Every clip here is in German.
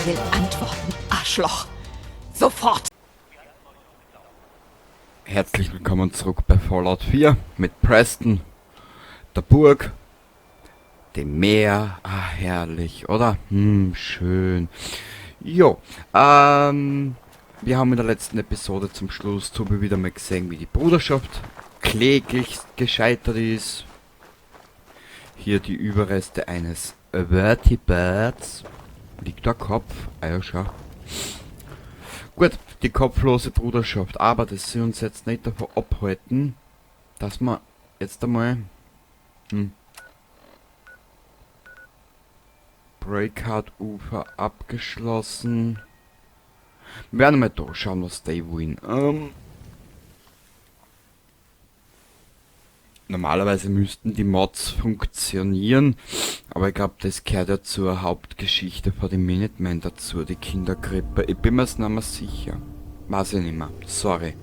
will Antworten, Arschloch. Sofort! Herzlich willkommen zurück bei Fallout 4 mit Preston, der Burg, dem Meer. Ah, herrlich, oder? Schön. Jo, wir haben in der letzten Episode zum Schluss wieder mal gesehen, wie die Bruderschaft kläglich gescheitert ist. Hier die Überreste eines Vertebrats. Liegt der Kopf? Ah ja, schau. Gut, die kopflose Bruderschaft, aber das soll uns jetzt nicht davon abhalten, dass wir jetzt einmal Breakout-Ufer abgeschlossen. Wir werden mal da schauen, was die wollen. Normalerweise müssten die Mods funktionieren, aber ich glaube, das gehört ja zur Hauptgeschichte von den Minutemen dazu, die Kinderkrippe. Ich bin mir's nicht mehr sicher. Weiß ich nicht mehr. Sorry.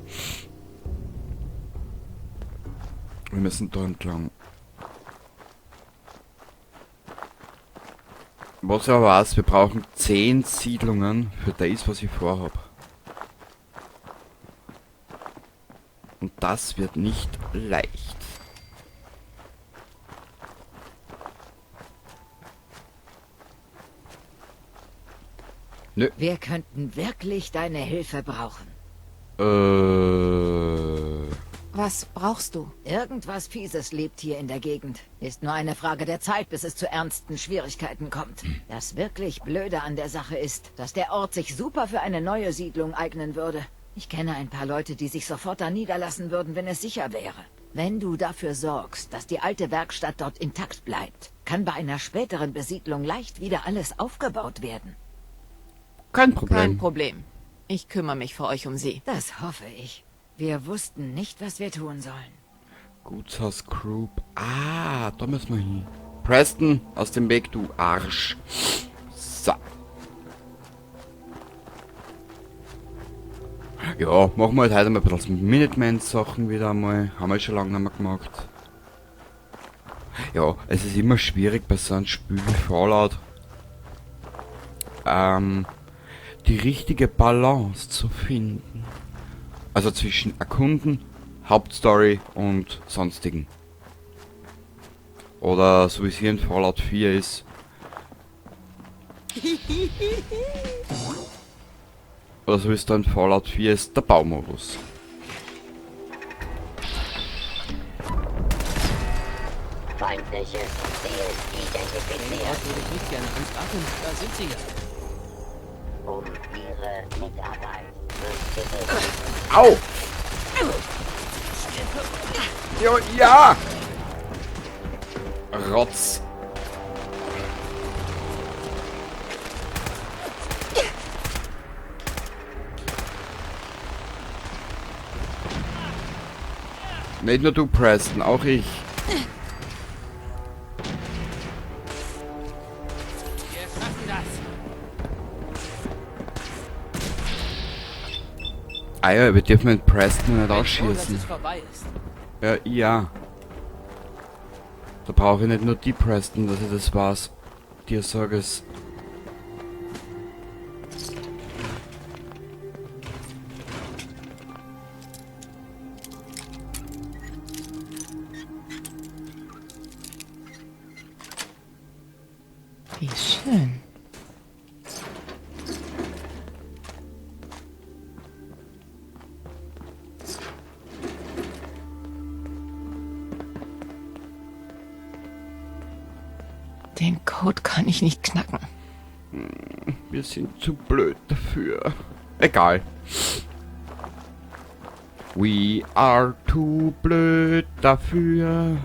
Wir müssen da entlang. Was ich aber weiß, wir brauchen 10 Siedlungen für das, was ich vorhab. Und das wird nicht leicht. Nö. Wir könnten wirklich deine Hilfe brauchen. Was brauchst du? Irgendwas Fieses lebt hier in der Gegend. Ist nur eine Frage der Zeit, bis es zu ernsten Schwierigkeiten kommt. Das wirklich Blöde an der Sache ist, dass der Ort sich super für eine neue Siedlung eignen würde. Ich kenne ein paar Leute, die sich sofort da niederlassen würden, wenn es sicher wäre. Wenn du dafür sorgst, dass die alte Werkstatt dort intakt bleibt, kann bei einer späteren Besiedlung leicht wieder alles aufgebaut werden. Kein Problem. Kein Problem. Ich kümmere mich für euch um sie. Das hoffe ich. Wir wussten nicht, was wir tun sollen. Gutshaus Group. Ah, da müssen wir hin. Preston, aus dem Weg, du Arsch. So. Ja, machen wir halt heute mal ein bisschen Minuteman-Sachen wieder einmal. Haben wir schon lange nicht mehr gemacht. Ja, es ist immer schwierig bei so einem Spiel wie Fallout. Die richtige Balance zu finden. Also zwischen Erkunden, Hauptstory und sonstigen. Oder so wie es hier in Fallout 4 ist. Oder so wie es da in Fallout 4 ist, der Baumodus. Feindliche Ziel identifiziert. Würde ich nicht gerne antragen. Da sind sie ja. Um ihre Mitarbeit durchzuführen. Au! Jo, ja! Rotz! Nicht nur du, Preston, auch ich. Wir schaffen das. Ah ja, wir dürfen mit Preston nicht Dass ausschießen. es vorbei ist. Ja. Da brauche ich nicht nur die Preston, dass ich das weiß. Dir sage es. Wie schön. Den Code kann ich nicht knacken. Wir sind zu blöd dafür. Egal. We are too blöd dafür.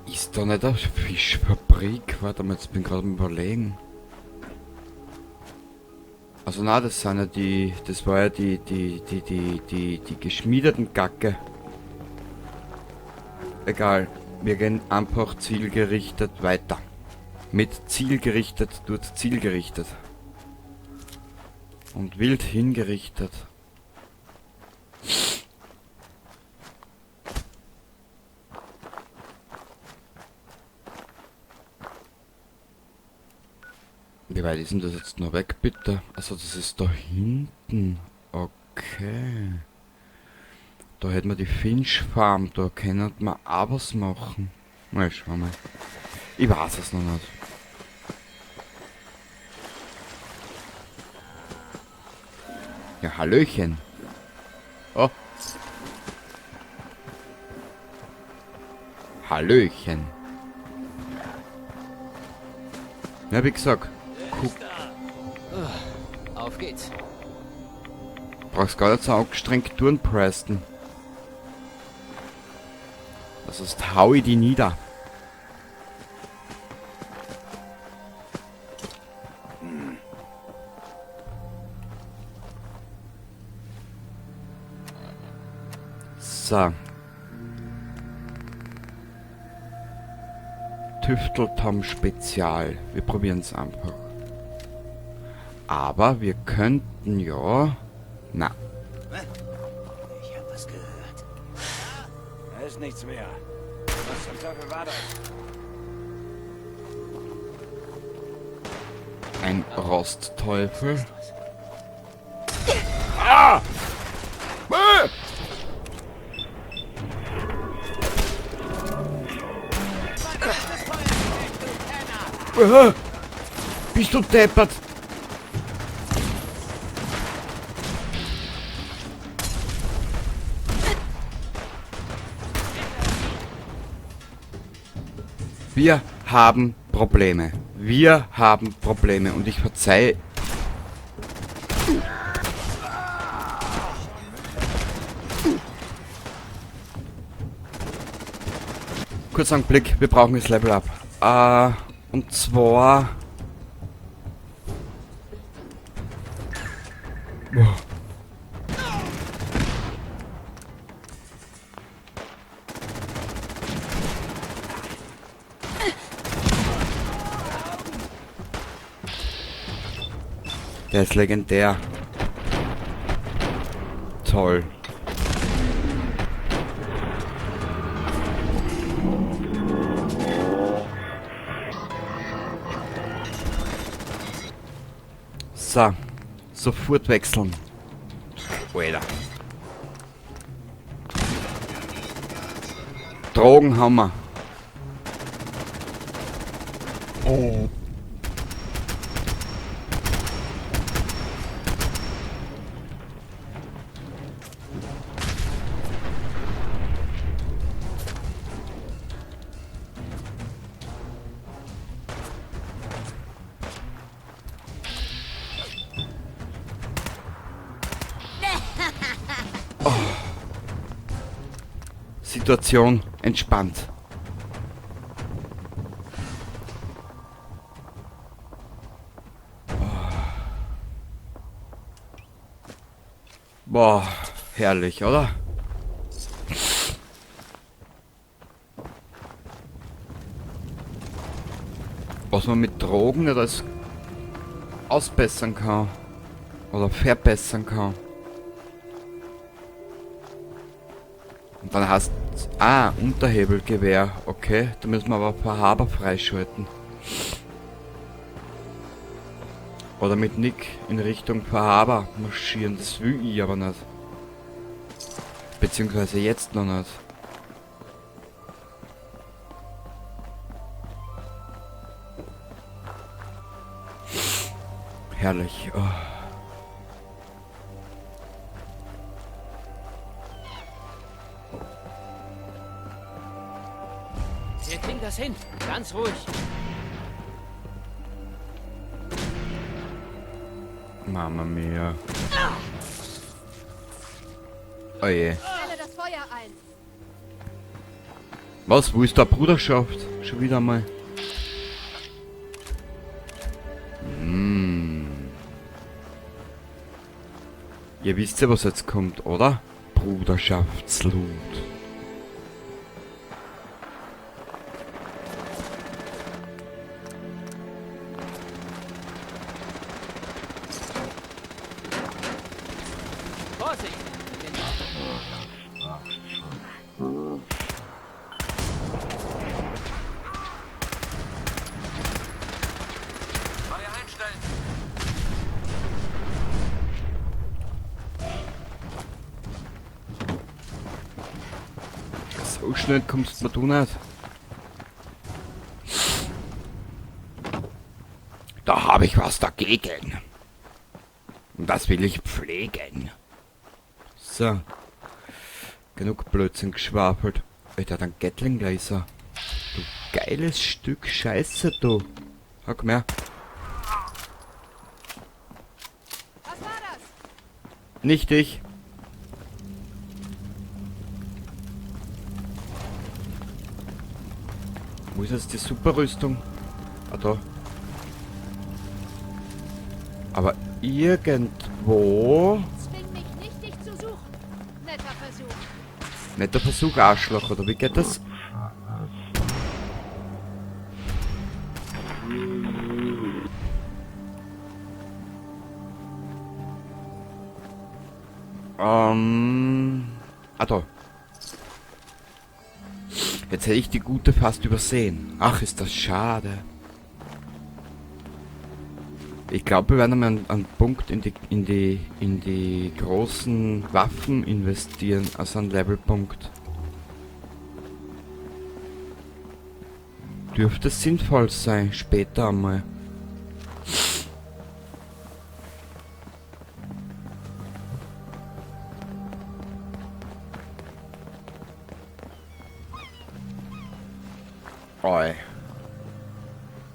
Ist da nicht eine Fischfabrik? Warte mal, jetzt bin ich gerade am Überlegen. Also na, das sind ja das war ja die geschmiedeten Gacke. Egal, wir gehen einfach zielgerichtet weiter. Mit zielgerichtet tut zielgerichtet. Und wild hingerichtet. Wie weit ist denn das jetzt noch weg, bitte? Also das ist da hinten. Okay. Da hätten wir die Finch Farm, da können wir auch was machen. Na, schauen wir mal. Ich weiß es noch nicht. Ja, Hallöchen. Oh. Hallöchen. Ja, wie gesagt, Auf geht's. brauchst gar nicht so angestrengt tun, Preston. Das ist, hau ich die nieder. So. Tüfteltom Spezial. Wir probieren es einfach. Aber wir könnten ja... Na, Ich hab was gehört. Da ist nichts mehr. Was zum Teufel war das? ein Rostteufel. Bist du deppert? Wir haben Probleme. Wir haben Probleme und ich verzeihe. Kurzer Blick, wir brauchen das Level Up. Und zwar... Boah. Der ist legendär. Toll. So. Sofort wechseln. Alter. Drogen haben wir. Oh. Situation entspannt. Boah, herrlich, oder? Was man mit Drogen nicht alles ausbessern kann. Oder verbessern kann. Und dann hast Unterhebelgewehr. Okay, da müssen wir aber Verhaber freischalten. Oder mit Nick in Richtung Verhaber marschieren. Das will ich aber nicht. Beziehungsweise jetzt noch nicht. Herrlich. Oh. Wir kriegen das hin. Ganz ruhig. Mama mia. Oh je. Stelle das Feuer ein. Was? Wo ist da Bruderschaft? Schon wieder mal. Ihr wisst ja, was jetzt kommt, oder? Bruderschaftsloot. Vorsicht! So schnell kommst du nicht. Da habe ich was dagegen. Und das will ich pflegen. So. Genug Blödsinn geschwafelt. Alter, dann Gatling Laser. Du geiles Stück Scheiße, du. Sag mehr. Was war das? Nicht ich. Wo ist jetzt die Superrüstung? Ah, da. Aber irgendwo... Zwing mich nicht, dich zu suchen. Netter Versuch. Netter Versuch, Arschloch, oder wie geht das? Ah, da. Jetzt hätte ich die gute fast übersehen. Ach, ist das schade. Ich glaube, wir werden mal einen Punkt in die großen Waffen investieren, also einen Levelpunkt. Dürfte sinnvoll sein, später einmal. Oi.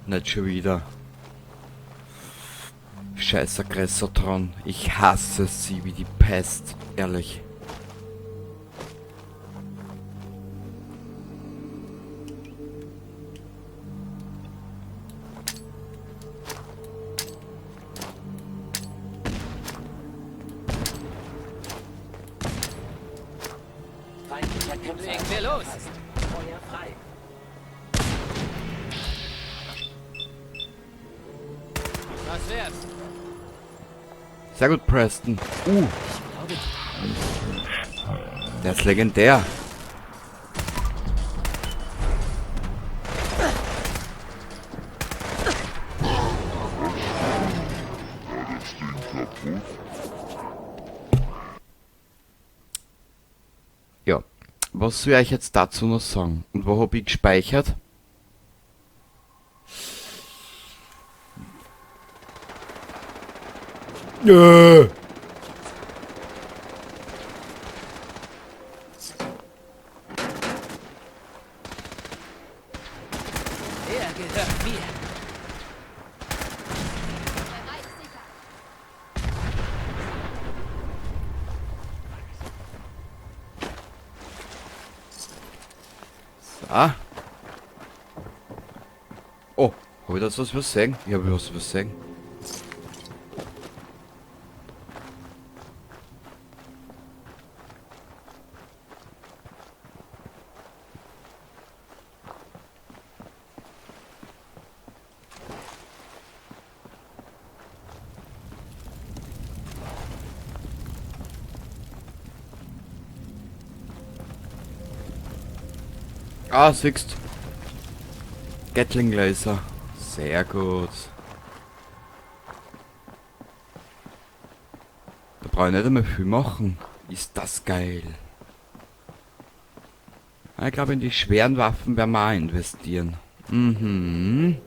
Nicht schon wieder. Scheiß Aggressortron. Ich hasse sie wie die Pest. Ehrlich. Feindlicher Kämpfer. Legen wir los! Feuer frei. Was wär's? Sehr gut, Preston. Der ist legendär. Ja, was soll ich jetzt dazu noch sagen? Und wo habe ich gespeichert? Er gehört mir! Bereit, sicher. So. Oh, habe ich das was übersehen? Ich habe was übersehen. Ah, siehst. Gatling Laser. Sehr gut. Da brauche ich nicht einmal viel machen. Ist das geil. Ich glaube, in die schweren Waffen werden wir auch investieren. Mhm.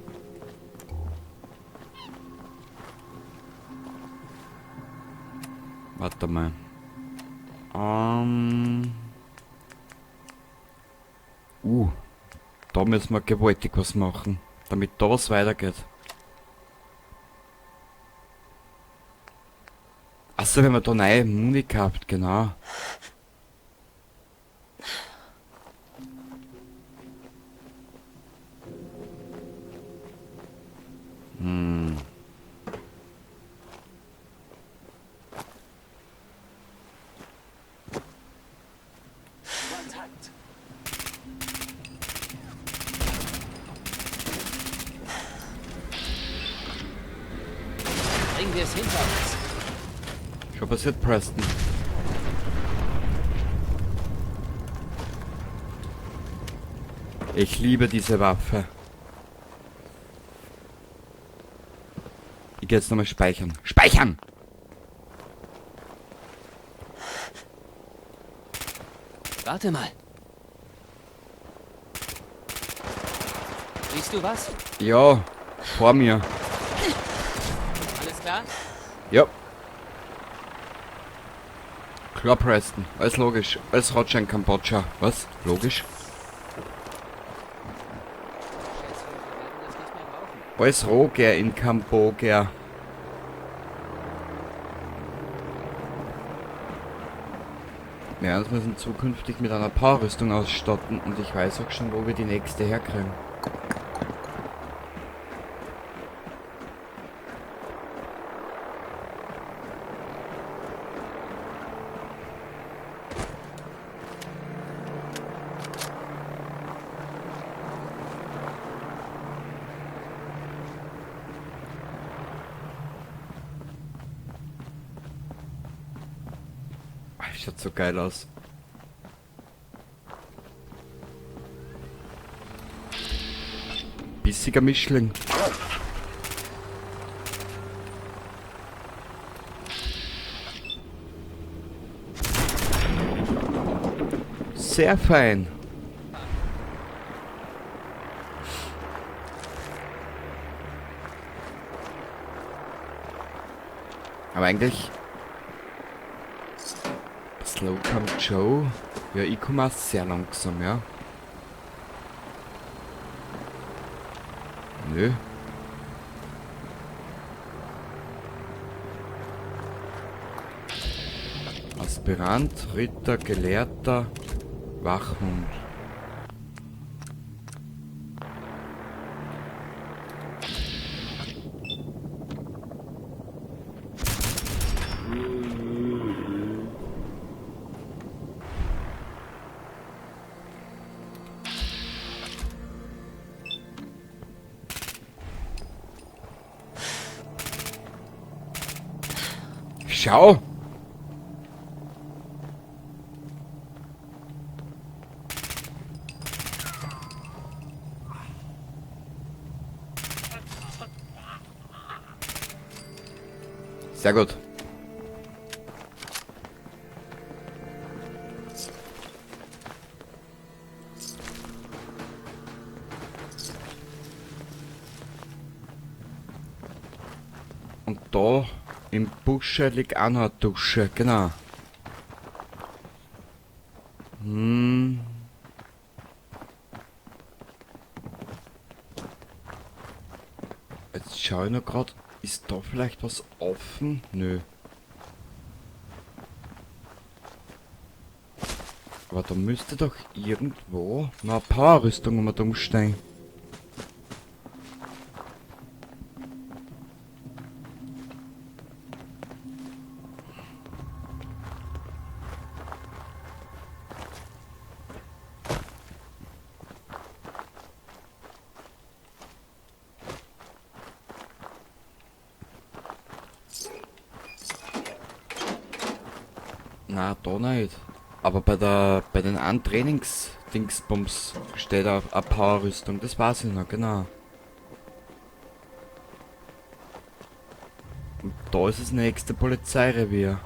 Warte mal. Da müssen wir gewaltig was machen, damit da was weitergeht. Achso, wenn wir da neue Muni gehabt, genau. Kontakt. Bringen wir es hinter uns. Schon passiert, Preston. Ich liebe diese Waffe. Ich gehe jetzt nochmal speichern. Speichern! Warte mal. Siehst du was? Ja, vor mir. Alles klar? Ja. Klar, Preston. Alles logisch. Alles Roger in Kambodscha. Was? Logisch? Schätze, wir werden das nicht mehr brauchen. Alles Roger in Kambodscha. Ja, das müssen zukünftig mit einer Powerrüstung ausstatten und ich weiß auch schon, wo wir die nächste herkriegen. Schaut so geil aus. Bissiger Mischling. Sehr fein. Aber eigentlich... Slow kommt Joe. Ja, ich komme auch sehr langsam, ja. Nö. Aspirant, Ritter, Gelehrter, Wachhund. Schau! Sehr gut. Und da im Busche liegt auch noch eine Dusche, genau. Jetzt schaue ich noch gerade, ist da vielleicht was offen? Nö. Aber da müsste doch irgendwo noch eine Powerrüstung umstehen. Na, da nicht. Aber bei den anderen Trainings-Dingsbums steht eine Powerrüstung, das weiß ich noch, genau. Und da ist das nächste Polizeirevier.